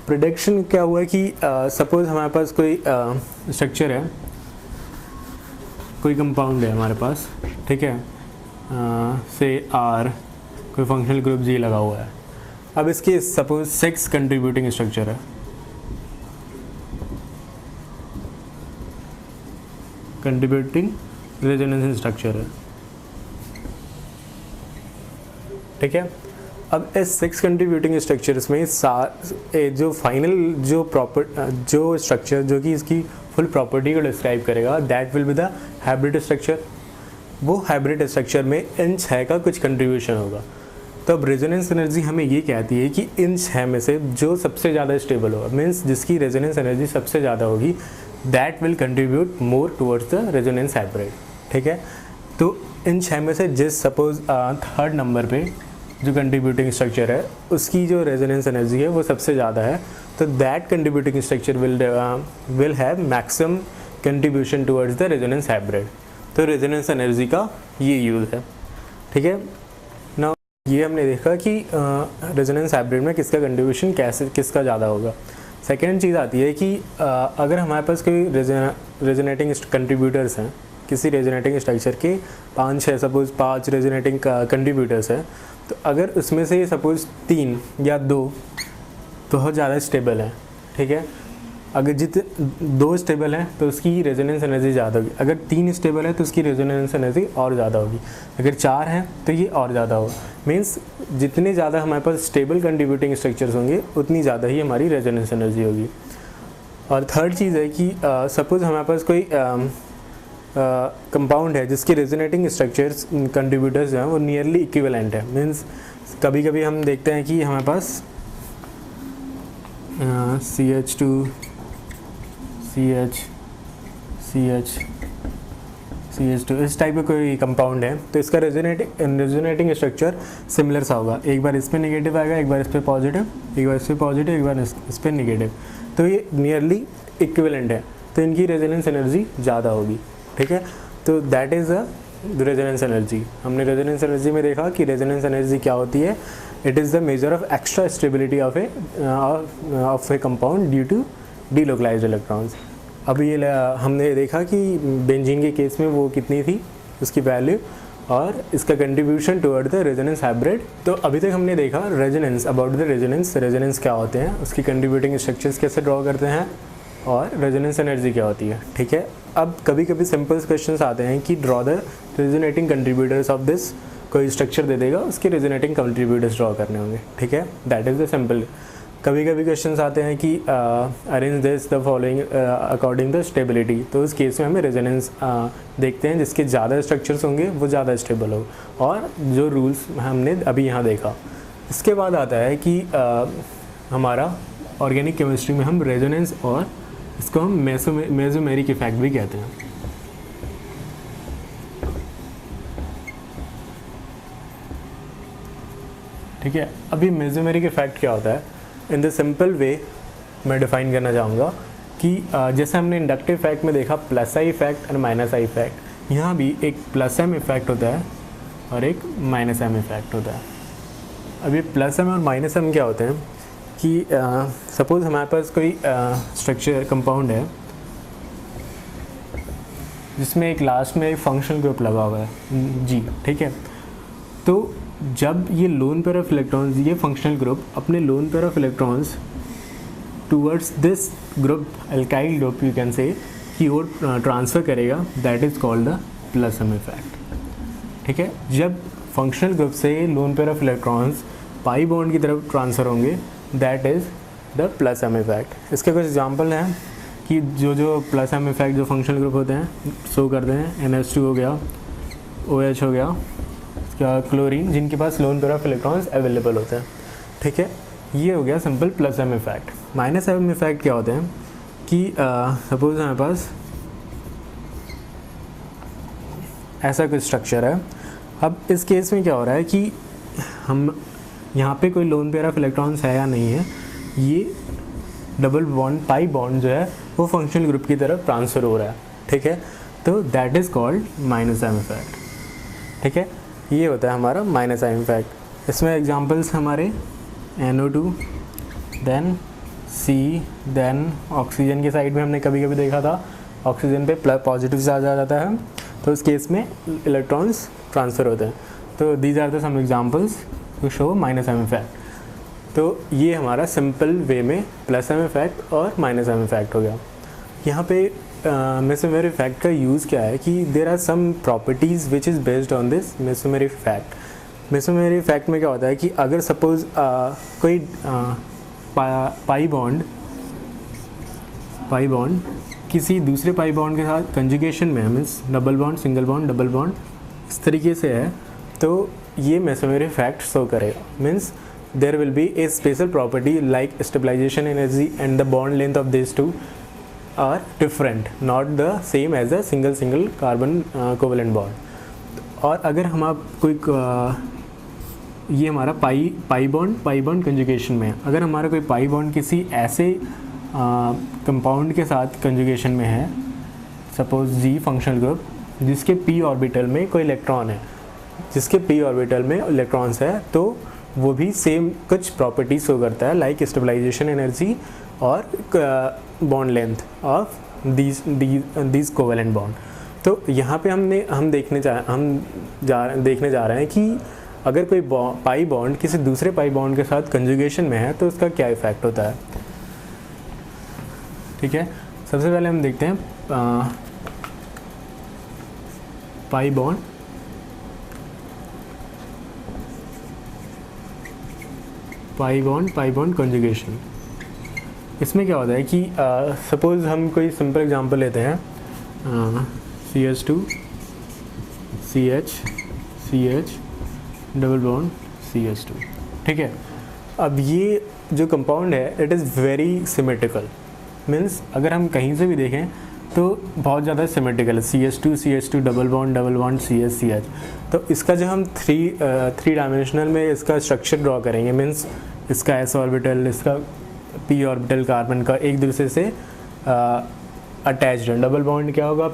प्रेडिक्शन क्या हुआ कि सपोज़ हमारे पास कोई स्ट्रक्चर है, कोई कंपाउंड है हमारे पास। ठीक है, से R, कोई फंक्शनल ग्रुप G लगा हुआ है। अब इसके सपोज 6 कंट्रीब्यूटिंग स्ट्रक्चर है, कंट्रीब्यूटिंग रेजोनेंस स्ट्रक्चर है। ठीक है, अब इस 6 कंट्रीब्यूटिंग स्ट्रक्चर्स में जो फाइनल जो स्ट्रक्चर जो कि इसकी फुल प्रॉपर्टी को डिस्क्राइब करेगा, that will be the hybrid structure. वो हाइब्रिड स्ट्रक्चर में इन 6 का कुछ कंट्रीब्यूशन होगा। तो अब रेजोनेंस एनर्जी हमें ये कहती है कि इन 6 में से जो सबसे ज़्यादा स्टेबल होगा, मीन्स जिसकी रेजोनेंस एनर्जी सबसे ज़्यादा होगी, that will contribute more towards the resonance hybrid. ठीक है, तो इन 6 में से जिस सपोज थर्ड नंबर पे जो कंट्रीब्यूटिंग स्ट्रक्चर है उसकी जो रेजोनेंस एनर्जी है वो सबसे ज़्यादा है, तो that contributing structure will have maximum contribution towards the resonance hybrid. तो रेजोनेंस एनर्जी का ये यूज़ है। ठीक है, ना ये हमने देखा कि रेजोनेंस हाइब्रिड में किसका कंट्रीब्यूशन किसका ज़्यादा होगा। सेकेंड चीज़ आती है कि अगर हमारे पास कोई रेजोनेटिंग कंट्रीब्यूटर्स हैं, किसी रेजोनेटिंग स्ट्रक्चर के 5-6 सपोज 5 रेजोनेटिंग कंट्रीब्यूटर्स हैं, तो अगर उसमें से सपोज 3 या 2 बहुत ज़्यादा स्टेबल हैं, ठीक है, अगर 2 स्टेबल हैं तो उसकी रेजोनेंस एनर्जी ज़्यादा होगी, अगर 3 स्टेबल है तो उसकी रेजोनेंस एनर्जी और ज़्यादा होगी, अगर 4 हैं तो ये और ज़्यादा होगा। मीन्स जितने ज़्यादा हमारे पास स्टेबल कंट्रीब्यूटिंग स्ट्रक्चर्स होंगे उतनी ज़्यादा ही हमारी रेजोनेंस एनर्जी होगी। और थर्ड चीज़ है कि सपोज़ हमारे पास कोई कंपाउंड है जिसके रेजोनेटिंग स्ट्रक्चर्स कंट्रीब्यूटर्स जो हैं वो नियरली इक्विवेलेंट है। मीन्स कभी कभी हम देखते हैं कि हमारे पास CH2 इस टाइप का कोई कंपाउंड है, तो इसका रेजोनेटिंग स्ट्रक्चर सिमिलर सा होगा। एक बार इस पर नेगेटिव आएगा, एक बार इस पर पॉजिटिव, एक बार इस पर पॉजिटिव, एक बार इस पर नेगेटिव, तो ये नियरली इक्विवेलेंट है, तो इनकी रेजोनेंस एनर्जी ज़्यादा होगी। ठीक है, तो that is the resonance energy. हमने रेजोनेंस एनर्जी में देखा कि रेजोनेंस एनर्जी क्या होती है, it is the measure of extra stability of a compound due to delocalized electrons. अब ये हमने देखा कि बेंजीन के केस में वो कितनी थी उसकी वैल्यू, और इसका contribution toward the resonance hybrid. तो अभी तक हमने देखा रेजोनेंस, अबाउट द रेजोनेंस क्या होते हैं, उसकी कंट्रीब्यूटिंग स्ट्रक्चर्स कैसे ड्रॉ करते हैं, और रेजोनेंस एनर्जी क्या होती है। ठीक है, अब कभी कभी सिंपल क्वेश्चंस आते हैं कि draw the resonating contributors of this, कोई स्ट्रक्चर दे देगा, उसके रेजोनेटिंग कंट्रीब्यूटर्स ड्रॉ करने होंगे। ठीक है, दैट इज़ द सिंपल। कभी कभी क्वेश्चंस आते हैं कि arrange this the following according the stability, तो उस केस में हमें रेजोनेंस देखते हैं, जिसके ज़्यादा स्ट्रक्चर्स होंगे वो ज़्यादा स्टेबल हो, और जो रूल्स हमने अभी यहाँ देखा। इसके बाद आता है कि हमारा ऑर्गेनिक केमिस्ट्री में हम रेजोनेंस, और इसको हम मेसोमेरिक इफेक्ट भी कहते हैं। ठीक है, अभी मेसोमेरिक इफेक्ट क्या होता है, इन द सिंपल वे मैं डिफाइन करना चाहूँगा कि जैसे हमने इंडक्टिव इफेक्ट में देखा प्लस आई इफेक्ट और माइनस आई इफेक्ट, यहाँ भी एक प्लस एम इफेक्ट होता है और एक माइनस एम इफेक्ट होता है। अभी प्लस एम और माइनस एम क्या होते हैं कि सपोज़ हमारे पास कोई स्ट्रक्चर कंपाउंड है जिसमें एक लास्ट में एक फंक्शनल ग्रुप लगा हुआ है जी। ठीक है, तो जब ये लोन पेयर ऑफ इलेक्ट्रॉन्स, ये फंक्शनल ग्रुप अपने lone pair of electrons towards this group, alkyl group you can say, की ओर ट्रांसफ़र करेगा, that is called the plus M effect. ठीक है, जब फंक्शनल ग्रुप से lone pair of electrons pi bond की तरफ ट्रांसफ़र होंगे, that is the plus M effect. इसके कुछ एग्जांपल हैं कि जो प्लस एम इफेक्ट जो फंक्शनल ग्रुप होते हैं शो करते हैं, NH2 हो गया, OH हो गया, क्या क्लोरीन, जिनके पास lone pair of electrons available होते हैं। ठीक है, ये हो गया simple plus M effect. Minus M effect क्या होते हैं कि सपोज हमारे पास ऐसा कुछ स्ट्रक्चर है। अब इस केस में क्या हो रहा है कि हम यहाँ पे कोई लोन पेयर ऑफ इलेक्ट्रॉन्स है या नहीं है, ये डबल बॉन्ड पाई बॉन्ड जो है वो फंक्शनल ग्रुप की तरफ ट्रांसफ़र हो रहा है। ठीक है, तो that is called minus M effect. ठीक है, ये होता है हमारा माइनस एम इफेक्ट। इसमें एग्जांपल्स हमारे NO2, then C, then oxygen के साइड में हमने कभी कभी देखा था ऑक्सीजन पे प्लस पॉजिटिव चार्ज आ जाता है, तो उस केस में इलेक्ट्रॉन्स ट्रांसफ़र होते हैं। तो these are the some examples to show minus M effect. तो ये हमारा सिंपल वे में प्लस एम इफेक्ट और माइनस एम इफेक्ट हो गया। यहाँ पे मेसोमेरिक इफेक्ट का यूज़ क्या है कि there are some properties which is based on this mesomeric effect. Mesomeric effect में क्या होता है कि अगर सपोज़ कोई पाई बॉन्ड किसी दूसरे पाई बॉन्ड के साथ कंजुगेशन में, means double bond, single bond, double bond, इस तरीके से है, तो ये मेसोमेरिक इफेक्ट शो करेगा। Means there will be a special property like stabilization energy and the bond length of these two are different, not the same as a single carbon covalent bond. और अगर हम आप कोई ये हमारा pi bond conjugation में है, अगर हमारा कोई पाई बॉन्ड किसी ऐसे कंपाउंड के साथ कंजुगेशन में है, सपोज जी फंक्शनल ग्रुप, जिसके p ऑर्बिटल में कोई इलेक्ट्रॉन है, जिसके p ऑर्बिटल में इलेक्ट्रॉन्स है, तो वो भी सेम कुछ प्रॉपर्टीज शो करता है, लाइक स्टेबलाइजेशन एनर्जी और bond length of these covalent bond. तो यहाँ पे हम देखने जा रहे हैं कि अगर कोई पाई बॉन्ड किसी दूसरे पाई बॉन्ड के साथ कंजुगेशन में है तो उसका क्या इफेक्ट होता है। ठीक है, सबसे पहले हम देखते हैं पाई बॉन्ड कंजुगेशन। इसमें क्या होता है कि सपोज हम कोई सिंपल एग्जांपल लेते हैं, CH2 CH double bond CH2। ठीक है, अब ये जो कंपाउंड है it is very symmetrical, means अगर हम कहीं से भी देखें तो बहुत ज़्यादा सिमेट्रिकल है। CH2 double bond CH। तो इसका जो हम थ्री डायमेंशनल में इसका स्ट्रक्चर ड्रॉ करेंगे, मीन्स इसका s ऑर्बिटल, इसका p ऑर्बिटल कार्बन का एक दूसरे से अटैच्ड है। डबल बॉन्ड क्या होगा,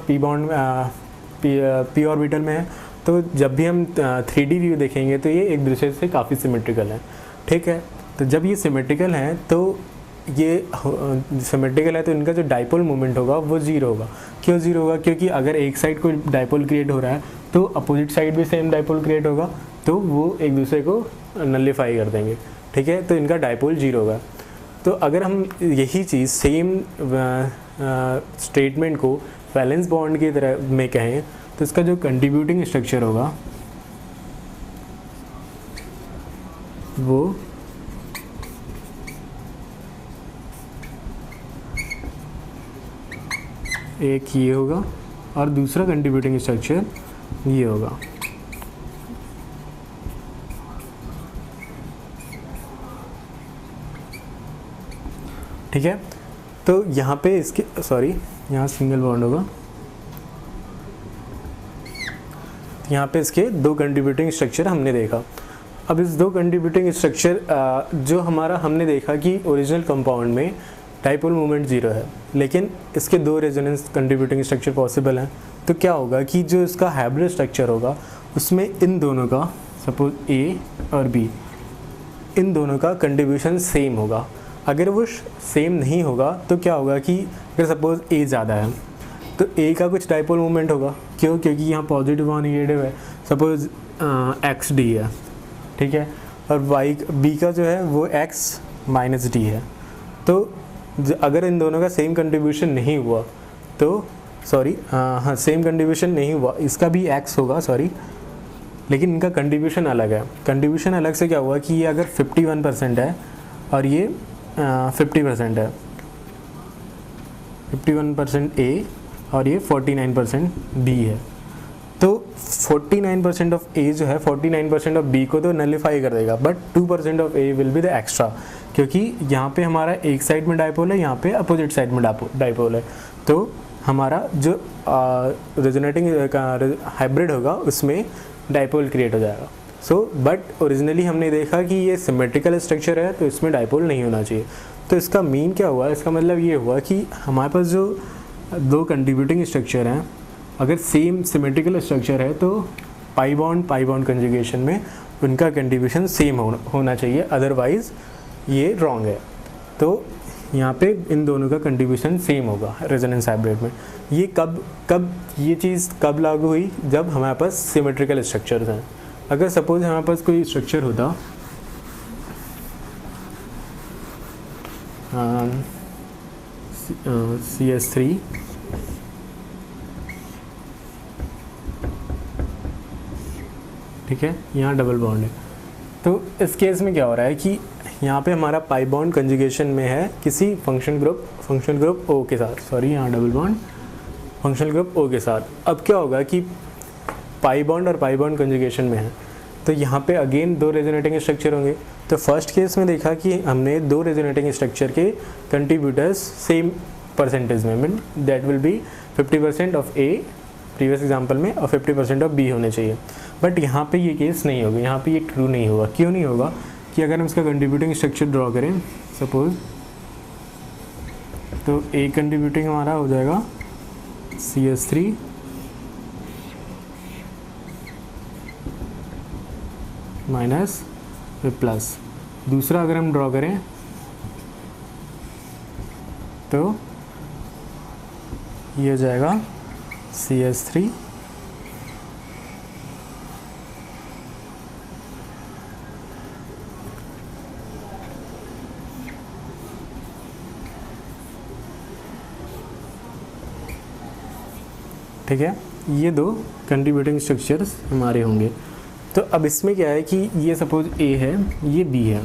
p ऑर्बिटल में है, तो जब भी हम 3D व्यू देखेंगे तो ये एक दूसरे से काफ़ी सिमेट्रिकल है। ठीक है, तो जब ये सिमेट्रिकल हैं तो ये सिमेट्रिकल है तो इनका जो डाइपोल मोमेंट होगा वो ज़ीरो होगा। क्यों ज़ीरो होगा? क्योंकि अगर एक साइड कोई डाइपोल क्रिएट हो रहा है तो अपोजिट साइड भी सेम डाइपोल क्रिएट होगा, तो वो एक दूसरे को नलिफाई कर देंगे। ठीक है, तो इनका डाइपोल जीरो होगा। तो अगर हम यही चीज़ सेम स्टेटमेंट को वैलेंस बॉन्ड की तरह में कहें तो इसका जो कंट्रीब्यूटिंग स्ट्रक्चर होगा वो एक ये होगा और दूसरा कंट्रीब्यूटिंग स्ट्रक्चर ये होगा। ठीक है, तो यहाँ पे इसके यहाँ सिंगल बॉन्ड होगा, यहाँ पे इसके दो कंट्रीब्यूटिंग स्ट्रक्चर हमने देखा। अब इस दो कंट्रीब्यूटिंग स्ट्रक्चर जो हमारा हमने देखा कि ओरिजिनल कंपाउंड में डाइपोल मोमेंट ज़ीरो है, लेकिन इसके दो रेजोनेंस कंट्रीब्यूटिंग स्ट्रक्चर पॉसिबल हैं। तो क्या होगा कि जो इसका हाइब्रिड स्ट्रक्चर होगा उसमें इन दोनों का, सपोज A और B, इन दोनों का कंट्रीब्यूशन सेम होगा। अगर वो सेम नहीं होगा तो क्या होगा कि अगर सपोज A ज़्यादा है तो A का कुछ डाइपोल मोमेंट होगा। क्यों? क्योंकि यहाँ पॉजिटिव और नेगेटिव है। सपोज XD है, ठीक है, और B का जो है वो X - D है। तो अगर इन दोनों का सेम कंट्रीब्यूशन नहीं हुआ तो सेम कंट्रीब्यूशन नहीं हुआ, इसका भी X होगा, लेकिन इनका कंट्रीब्यूशन अलग है। कंट्रीब्यूशन अलग से क्या हुआ कि ये अगर 51% है और ये 50% है, 51% A और ये 49% B है, तो 49% ऑफ A जो है 49% ऑफ B को तो नलिफाई कर देगा, but 2% of A will be the extra, क्योंकि यहाँ पे हमारा एक साइड में डाइपोल है, यहाँ पे अपोजिट साइड में डाइपोल है। तो हमारा जो रेजोनेटिंग हाइब्रिड होगा उसमें डाइपोल क्रिएट हो जाएगा। बट ओरिजिनली हमने देखा कि ये सिमेट्रिकल स्ट्रक्चर है तो इसमें डाइपोल नहीं होना चाहिए। तो इसका मीन क्या हुआ? इसका मतलब ये हुआ कि हमारे पास जो दो कंट्रीब्यूटिंग स्ट्रक्चर हैं, अगर सेम सिमेट्रिकल स्ट्रक्चर है तो पाई बॉन्ड कंजुगेशन में उनका कंट्रीब्यूशन सेम होना चाहिए, अदरवाइज़ ये रॉन्ग है। तो यहाँ पे इन दोनों का कंट्रीब्यूशन सेम होगा रेजोनेंस हाइब्रिड में। ये ये चीज़ कब लागू हुई? जब हमारे पास सिमेट्रिकल स्ट्रक्चर्स हैं। अगर सपोज हमारे पास कोई स्ट्रक्चर होता CH3 ठीक है, यहाँ डबल बॉन्ड है, तो इस केस में क्या हो रहा है कि यहाँ पे हमारा पाई बॉन्ड कंजुगेशन में है किसी फंक्शनल ग्रुप O के साथ, यहाँ double bond functional group O के साथ। अब क्या होगा कि पाई बॉन्ड और पाई बॉन्ड कंजुगेशन में है, तो यहाँ पे अगेन दो रेजोनेटिंग स्ट्रक्चर होंगे। तो फर्स्ट केस में देखा कि हमने दो रेजोनेटिंग स्ट्रक्चर के कंट्रीब्यूटर्स सेम परसेंटेज में, mean that will B 50% of A previous example में और 50% ऑफ बी होने चाहिए। बट यहाँ पे ये केस नहीं होगा, यहाँ पे ये ट्रू नहीं होगा। क्यों नहीं होगा कि अगर हम इसका कंट्रीब्यूटिंग स्ट्रक्चर ड्रॉ करें सपोज, तो ए कंट्रीब्यूटिंग हमारा हो जाएगा CH3 माइनस प्लस। दूसरा अगर हम ड्रॉ करें तो ये हो जाएगा CH3 ठीक है। ये दो कंट्रीब्यूटिंग स्ट्रक्चर्स हमारे होंगे। तो अब इसमें क्या है कि ये सपोज A है, ये B है,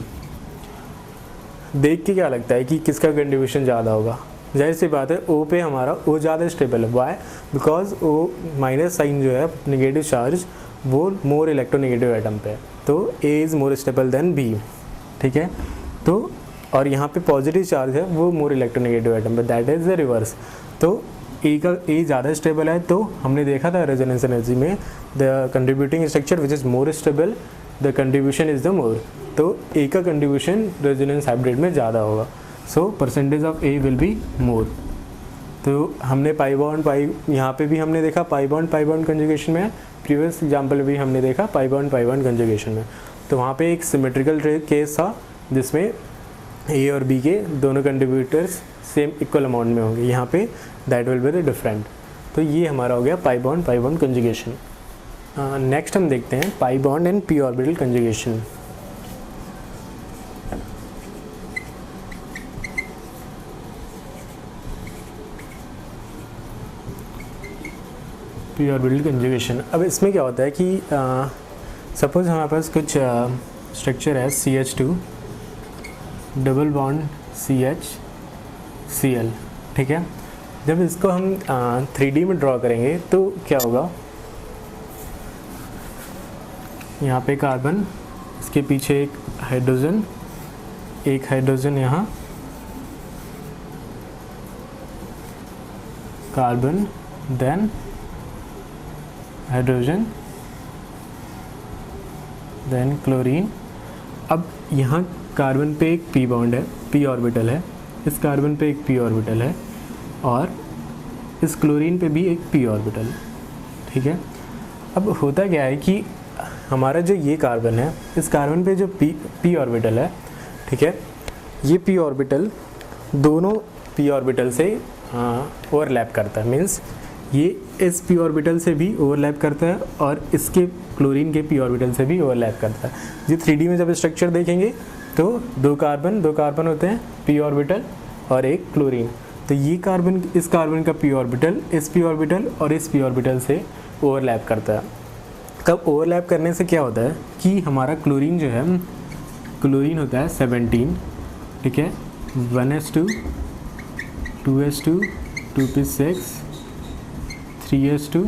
देख के क्या लगता है कि किसका कंट्रीब्यूशन ज़्यादा होगा? जाहिर सी बात है O पे हमारा O ज़्यादा स्टेबल है। Why? Because O minus sign जो है नेगेटिव चार्ज वो मोर इलेक्ट्रोनेगेटिव एटम पे है, तो A is more stable then B, ठीक है। तो और यहाँ पे पॉजिटिव चार्ज है वो मोर इलेक्ट्रोनेगेटिव एटम पे, दैट इज़ द रिवर्स। तो A ज़्यादा स्टेबल है, तो हमने देखा था रेजोनेंस एनर्जी में the contributing structure which is more stable the contribution is the मोर, तो A का कंट्रीब्यूशन रेजोनेंस हाइब्रिड में ज़्यादा होगा, so percentage of A will be more. तो हमने पाई बॉन्ड पाई, यहाँ पे भी हमने देखा पाई बॉन्ड कंजुगेशन में, प्रीवियस एग्जाम्पल भी हमने देखा पाई बॉन्ड कंजुगेशन में। तो वहाँ पे एक सिमेट्रिकल केस था जिसमें A और B के दोनों कंट्रीब्यूटर्स सेम इक्वल अमाउंट में होंगे, यहाँ पे दैट विल बी डिफरेंट। तो ये हमारा हो गया पाई बॉन्ड कंजुगेशन। नेक्स्ट हम देखते हैं पाई bond and p orbital conjugation. p orbital conjugation. अब इसमें क्या होता है कि सपोज हमारे पास कुछ स्ट्रक्चर है CH2 डबल बॉन्ड CH ठीक है। जब इसको हम 3D में ड्रॉ करेंगे तो क्या होगा, यहाँ पे कार्बन, इसके पीछे एक हाइड्रोजन यहाँ, carbon then hydrogen then chlorine. अब यहाँ कार्बन पे एक p बॉन्ड है, p ऑर्बिटल है, इस कार्बन पे एक p ऑर्बिटल है और इस क्लोरीन पे भी एक p ऑर्बिटल, ठीक है। अब होता क्या है कि हमारा जो ये कार्बन है, इस कार्बन पे जो p ऑर्बिटल है, ठीक है, ये p ऑर्बिटल दोनों p ऑर्बिटल से ओवरलैप करता है, मीन्स ये इस p ऑर्बिटल से भी ओवरलैप करता है और इसके क्लोरीन के p ऑर्बिटल से भी ओवरलैप करता है। ये 3D में जब स्ट्रक्चर देखेंगे तो दो कार्बन होते हैं, p ऑर्बिटल और एक क्लोरीन। तो ये कार्बन, इस कार्बन का p ऑर्बिटल इस p ऑर्बिटल और इस p ऑर्बिटल से ओवरलैप करता है। कब ओवरलैप करने से क्या होता है कि हमारा क्लोरीन जो है, क्लोरीन होता है 17, ठीक है, 1s2 2s2 2p6 3s2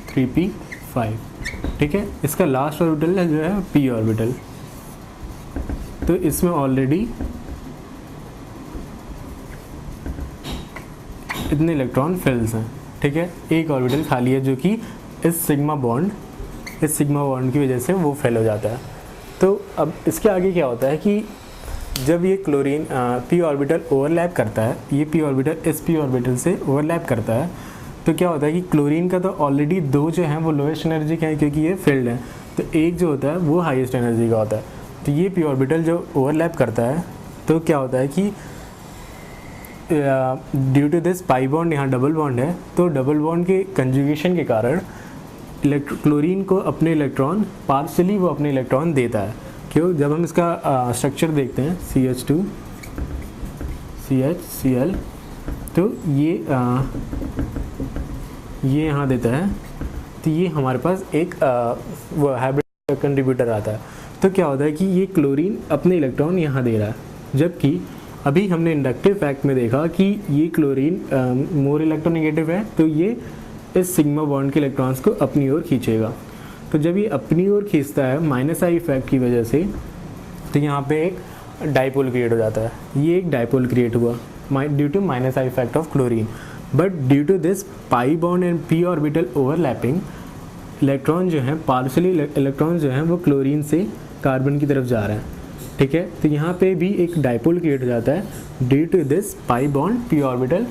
3p5, ठीक है। इसका लास्ट ऑर्बिटल जो है p ऑर्बिटल, तो इसमें ऑलरेडी इतने इलेक्ट्रॉन फिल्स हैं, ठीक है। एक ऑर्बिटल खाली है जो कि इस सिग्मा बॉन्ड की वजह से वो फेल हो जाता है। तो अब इसके आगे क्या होता है कि जब ये क्लोरीन p ऑर्बिटल ओवरलैप करता है, ये p ऑर्बिटल इस p ऑर्बिटल से ओवरलैप करता है, तो क्या होता है कि क्लोरीन का तो ऑलरेडी दो जो हैं वो लोएस्ट एनर्जी के हैं क्योंकि ये फील्ड है, तो एक जो होता है वो हाईएस्ट एनर्जी का होता है। तो ये p ऑर्बिटल जो ओवरलैप करता है तो क्या होता है कि due to this pi bond, यहाँ डबल बॉन्ड है, तो डबल बॉन्ड के कंजुगेशन के कारण क्लोरीन को अपने इलेक्ट्रॉन पार्शियली वो अपने इलेक्ट्रॉन देता है। क्यों? जब हम इसका स्ट्रक्चर देखते हैं CH2 CHCl, तो ये यहाँ देता है, तो ये हमारे पास एक वो हाइब्रिड कंट्रीब्यूटर आता है। तो क्या होता है कि ये क्लोरीन अपने इलेक्ट्रॉन यहाँ दे रहा है, जबकि अभी हमने इंडक्टिव फैक्ट में देखा कि ये क्लोरीन मोर इलेक्ट्रोनेगेटिव है, तो ये इस सिग्मा बॉन्ड के इलेक्ट्रॉन्स को अपनी ओर खींचेगा। तो जब ये अपनी ओर खींचता है माइनस आई इफेक्ट की वजह से, तो यहाँ पे एक डाइपोल क्रिएट हो जाता है। ये एक डाइपोल क्रिएट हुआ, due to minus I effect of chlorine, but due to this pi bond and P orbital overlapping, electron जो हैं पार्शली इलेक्ट्रॉन जो हैं वो क्लोरीन से कार्बन की तरफ जा रहे हैं, ठीक है। तो यहाँ पे भी एक डाइपोल क्रिएट हो जाता है due to this pi bond P orbital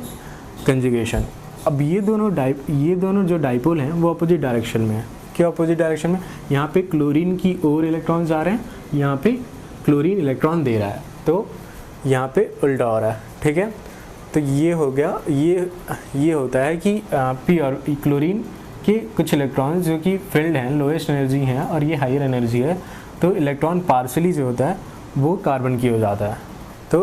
conjugation. अब ये दोनों जो डाइपोल हैं वो अपोजिट डायरेक्शन में है। क्या अपोजिट डायरेक्शन में? यहाँ पे क्लोरीन की ओर इलेक्ट्रॉन जा रहे हैं, यहाँ पे क्लोरीन इलेक्ट्रॉन दे रहा है, तो यहाँ पे उल्टा हो रहा है, ठीक है। तो ये हो गया, ये होता है कि पी और क्लोरीन के कुछ इलेक्ट्रॉन जो कि फील्ड हैं, लोएस्ट एनर्जी हैं, और ये हायर एनर्जी है, तो इलेक्ट्रॉन पार्शली जो होता है वो कार्बन की हो जाता है। तो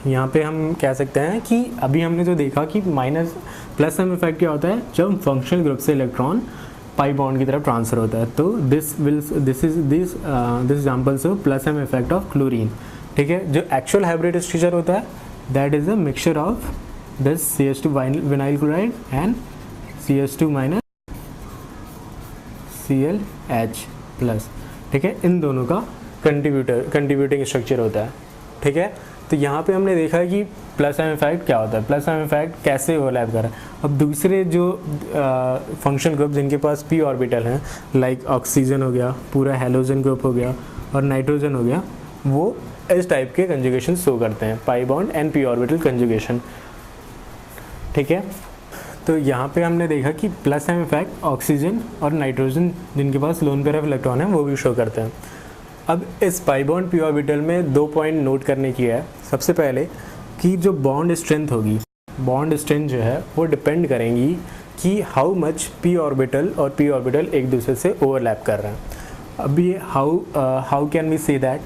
यहाँ पे हम कह सकते हैं कि अभी हमने जो देखा कि माइनस प्लस एम इफेक्ट क्या होता है जब फंक्शनल ग्रुप से इलेक्ट्रॉन पाई बॉन्ड की तरफ ट्रांसफर होता है। तो this examples of plus M effect of chlorine, ठीक है। जो एक्चुअल हाइब्रिड स्ट्रक्चर होता है that is a mixture of this CH2 vinyl chloride and CH2 minus ClH plus, ठीक है। इन दोनों का कंट्रीब्यूटिंग स्ट्रक्चर होता है, ठीक है। तो यहाँ पे हमने देखा है कि प्लस एम इफेक्ट क्या होता है, प्लस एम इफेक्ट कैसे ओवरलैप कर रहा है। अब दूसरे जो फंक्शनल ग्रुप जिनके पास पी ऑर्बिटल हैं, लाइक ऑक्सीजन हो गया, पूरा हेलोजन ग्रुप हो गया और नाइट्रोजन हो गया, वो इस टाइप के कंजुगेशन शो करते हैं, पाई bond and P orbital conjugation, ठीक है। तो यहाँ पे हमने देखा कि प्लस एम इफेक्ट ऑक्सीजन और नाइट्रोजन जिनके पास लोन पेयर ऑफ इलेक्ट्रॉन है वो भी शो करते हैं। अब इस पाई बॉन्ड पी ऑर्बिटल में 2 पॉइंट नोट करने की है। सबसे पहले कि जो बॉन्ड स्ट्रेंथ होगी, बॉन्ड स्ट्रेंथ जो है वो डिपेंड करेंगी कि हाउ मच पी ऑर्बिटल और पी ऑर्बिटल एक दूसरे से ओवरलैप कर रहे हैं। अब ये how can we say that,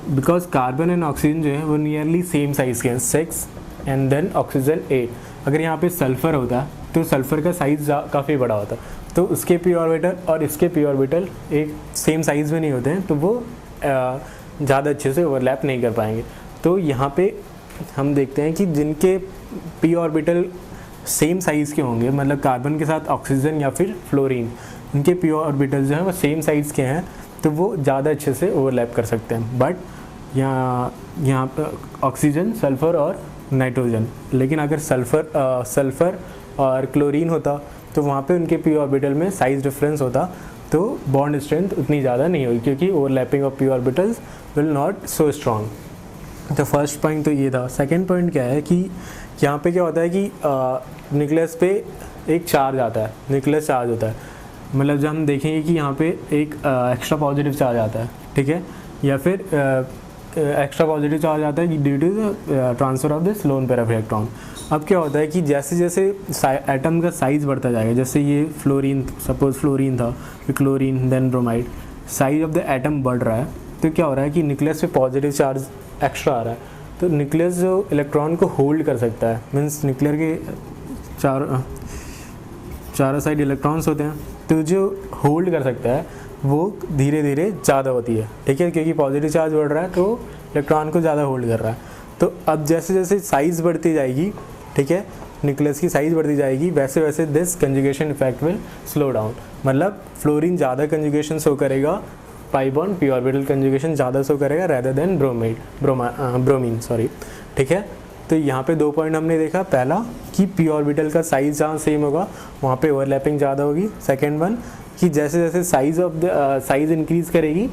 because carbon and oxygen जो है वो नियरली सेम साइज़ के हैं, 6 एंड देन ऑक्सीजन 8। अगर यहाँ पे सल्फ़र होता तो सल्फ़र का साइज़ काफ़ी बड़ा होता, तो उसके पी ऑर्बिटल और इसके पी ऑर्बिटल एक सेम साइज़ में नहीं होते हैं, तो वो ज़्यादा अच्छे से ओवरलैप नहीं कर पाएंगे। तो यहाँ पे हम देखते हैं कि जिनके पी ऑर्बिटल सेम साइज़ के होंगे, मतलब कार्बन के साथ ऑक्सीजन या फिर फ्लोरीन, इनके पी ऑर्बिटल जो हैं वो सेम साइज़ के हैं, तो वो ज़्यादा अच्छे से ओवरलैप कर सकते हैं। बट यहाँ पर ऑक्सीजन, सल्फ़र और नाइट्रोजन, लेकिन अगर सल्फ़र और क्लोरीन होता तो वहाँ पे उनके पी ऑर्बिटल में साइज़ डिफरेंस होता, तो बॉन्ड स्ट्रेंथ उतनी ज़्यादा नहीं होगी, क्योंकि overlapping of P orbitals will not so strong. तो फर्स्ट पॉइंट तो ये था। सेकंड पॉइंट क्या है कि यहाँ पे क्या होता है कि न्यूक्लियस पे एक चार्ज आता है, न्यूक्लियस चार्ज होता है, मतलब जब हम देखेंगे कि यहाँ पे एक एक्स्ट्रा पॉजिटिव चार्ज आता है, ठीक है, या फिर एक्स्ट्रा पॉजिटिव चार्ज आता है due to the transfer of this lone pair of electron. अब क्या होता है कि जैसे जैसे एटम का साइज़ बढ़ता जाएगा, जैसे ये फ्लोरीन, सपोज फ्लोरीन था, फिर chlorine, then bromide, size of the atom बढ़ रहा है, तो क्या हो रहा है कि न्यूक्लियस पे पॉजिटिव चार्ज एक्स्ट्रा आ रहा है, तो न्यूक्लियस जो इलेक्ट्रॉन को होल्ड कर सकता है, मीन्स न्यूक्लियर के चारों साइड इलेक्ट्रॉन्स होते हैं, तो जो होल्ड कर सकता है वो धीरे धीरे ज़्यादा होती है, ठीक है, क्योंकि पॉजिटिव चार्ज बढ़ रहा है तो इलेक्ट्रॉन को ज़्यादा होल्ड कर रहा है। तो अब जैसे जैसे साइज़ बढ़ती जाएगी, ठीक है, न्यूक्लियस की साइज़ बढ़ती जाएगी, वैसे वैसे this conjugation effect will slow down, मतलब फ्लोरीन ज़्यादा कंजुगेशन शो करेगा, पाई बॉन्ड पी ऑर्बिटल कंजुगेशन ज़्यादा शो करेगा रेदर देन ब्रोमीन, ठीक है। तो यहाँ पे 2 पॉइंट हमने देखा। पहला कि पी ऑर्बिटल का साइज़ जहाँ सेम होगा वहाँ पे ओवरलैपिंग ज़्यादा होगी। सेकेंड वन कि जैसे जैसे साइज़ इंक्रीज़ करेगी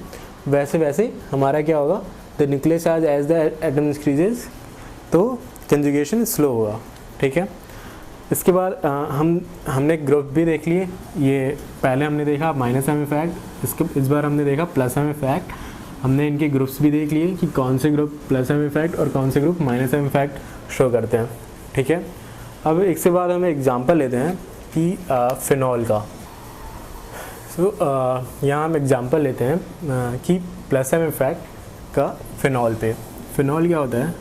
वैसे वैसे हमारा क्या होगा, the nucleus charge as the atom increases, तो कंजुगेशन स्लो होगा, ठीक है। इसके बाद हमने ग्रुप भी देख लिए। ये पहले हमने देखा माइनस एम इफेक्ट, इस बार हमने देखा प्लस एम इफेक्ट। हमने इनके ग्रुप्स भी देख लिए कि कौन से ग्रुप प्लस एम इफेक्ट और कौन से group minus M effect show करते हैं, ठीक है। अब एक से बाद हम एग्जांपल लेते हैं कि फिनॉल का। तो यहाँ हम एग्जांपल लेते हैं कि प्लस एम इफेक्ट का फिनॉल पे। फिनॉल क्या होता है,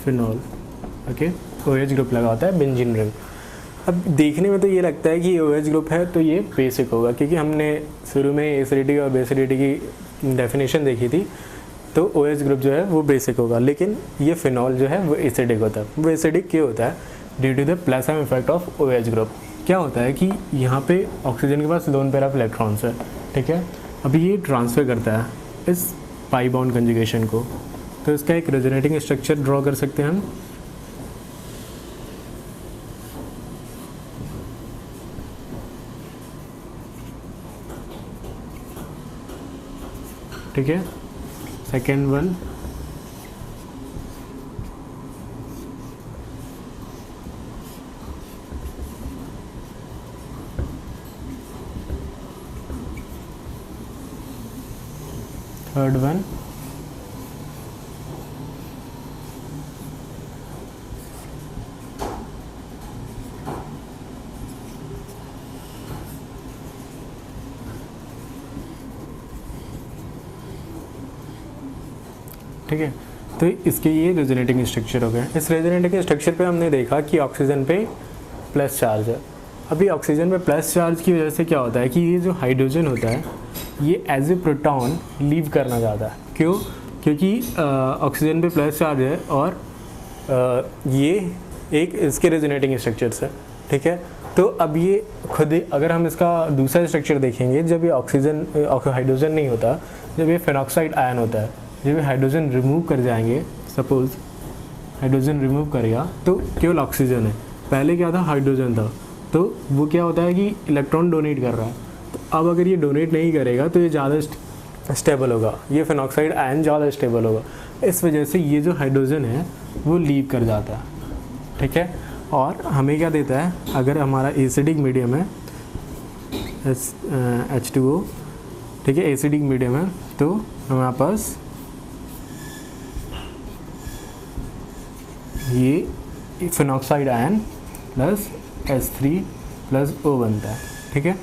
फिनॉल, ओके, OH ग्रुप लगा होता है बेंजीन रिंग। अब देखने में तो ये लगता है कि OH ग्रुप है तो ये बेसिक होगा, क्योंकि हमने शुरू में एसिडिटी और बेसिडिटी की डेफिनेशन देखी थी, तो OH ग्रुप जो है वो बेसिक होगा। लेकिन ये फिनॉल जो है वो एसिडिक होता है। वो एसिडिक क्यों होता है? Due to the plus M effect of OH group. क्या होता है कि यहाँ पे ऑक्सीजन के पास लोन पेयर ऑफ इलेक्ट्रॉन्स है, ठीक है, अभी ये ट्रांसफ़र करता है इस पाई बॉन्ड कंजुगेशन को, तो इसका एक रेजोनेटिंग स्ट्रक्चर ड्रॉ कर सकते हैं हम। ठीक है, सेकेंड वन थर्ड वन ठीक है। तो इसके ये रेजोनेटिंग स्ट्रक्चर हो गए। इस रेजोनेटिंग स्ट्रक्चर पे हमने देखा कि ऑक्सीजन पे प्लस चार्ज है। अभी ऑक्सीजन पे प्लस चार्ज की वजह से क्या होता है कि ये जो हाइड्रोजन होता है ये एज ए प्रोटॉन लीव करना चाहता है। क्यों? क्योंकि ऑक्सीजन पे प्लस चार्ज है और ये एक इसके रेजोनेटिंग स्ट्रक्चर्स है। ठीक है, तो अब ये खुद ही अगर हम इसका दूसरा स्ट्रक्चर देखेंगे, जब ये ऑक्सीजन हाइड्रोजन नहीं होता, जब ये फेनॉक्साइड आयन होता है, जब हाइड्रोजन रिमूव कर जाएंगे, सपोज हाइड्रोजन रिमूव करेगा तो केवल ऑक्सीजन है, पहले क्या था हाइड्रोजन था, तो वो क्या होता है कि इलेक्ट्रॉन डोनेट कर रहा है। तो अब अगर ये डोनेट नहीं करेगा तो ये ज़्यादा स्टेबल होगा, ये फेनॉक्साइड आयन ज़्यादा स्टेबल होगा। इस वजह से ये जो हाइड्रोजन है वो लीव कर जाता है। ठीक है, और हमें क्या देता है, अगर हमारा एसिडिक मीडियम है H2O, ठीक है, एसिडिक मीडियम है, तो हमारे पास ये phenoxide ion plus H3 plus O बनता है। ठीक है,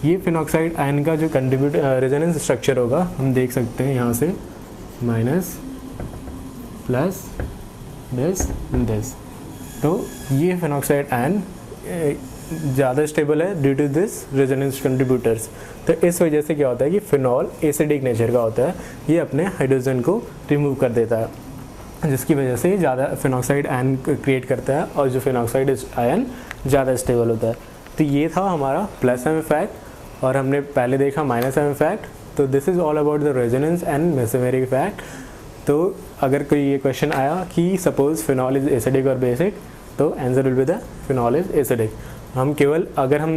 ये फिनॉक्साइड आयन का जो कंट्रीब्यूट रेजोनेंस स्ट्रक्चर होगा हम देख सकते हैं यहाँ से, माइनस प्लस दिस। तो ये फिनॉक्साइड आयन ज़्यादा स्टेबल है due to this resonance contributors. तो इस वजह से क्या होता है कि फिनॉल एसिडिक नेचर का होता है, ये अपने हाइड्रोजन को रिमूव कर देता है, जिसकी वजह से ज़्यादा फिनॉक्साइड आयन क्रिएट करता है और जो फिनॉक्साइड आयन ज़्यादा स्टेबल होता है। तो ये था हमारा प्लस एम इफेक्ट और हमने पहले देखा माइनस एम इफेक्ट। तो this is all about the resonance and mesomeric effect. तो अगर कोई ये क्वेश्चन आया कि सपोज फिनॉल इज़ एसिडिक और बेसिक, तो answer will be the phenol is acidic. हम केवल अगर हम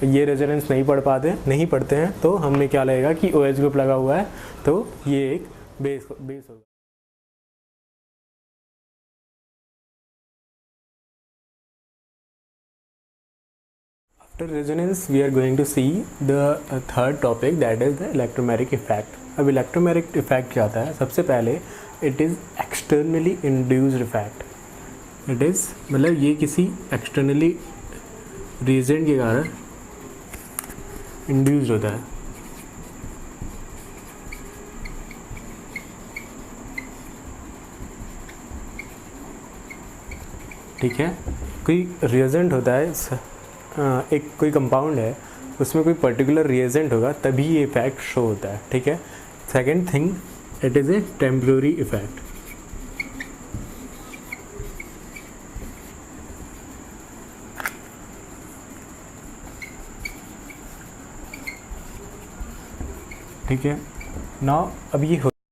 ये रेजोनेंस नहीं पढ़ते हैं तो हमें क्या लगेगा कि OH ग्रुप लगा हुआ है, तो ये एक बेस होगा। After resonance, we are going to see the third topic, that is the electromagnetic effect. अब electromagnetic effect क्या आता है? सबसे पहले it is externally induced effect. It is मतलब ये किसी externally reagent के कारण induced होता है। ठीक है, कोई reagent होता है, एक कोई कंपाउंड है, उसमें कोई पर्टिकुलर रिएजेंट होगा तभी ये इफेक्ट शो होता है। ठीक है, second thing, it is a temporary effect. ठीक है, नाउ अब ये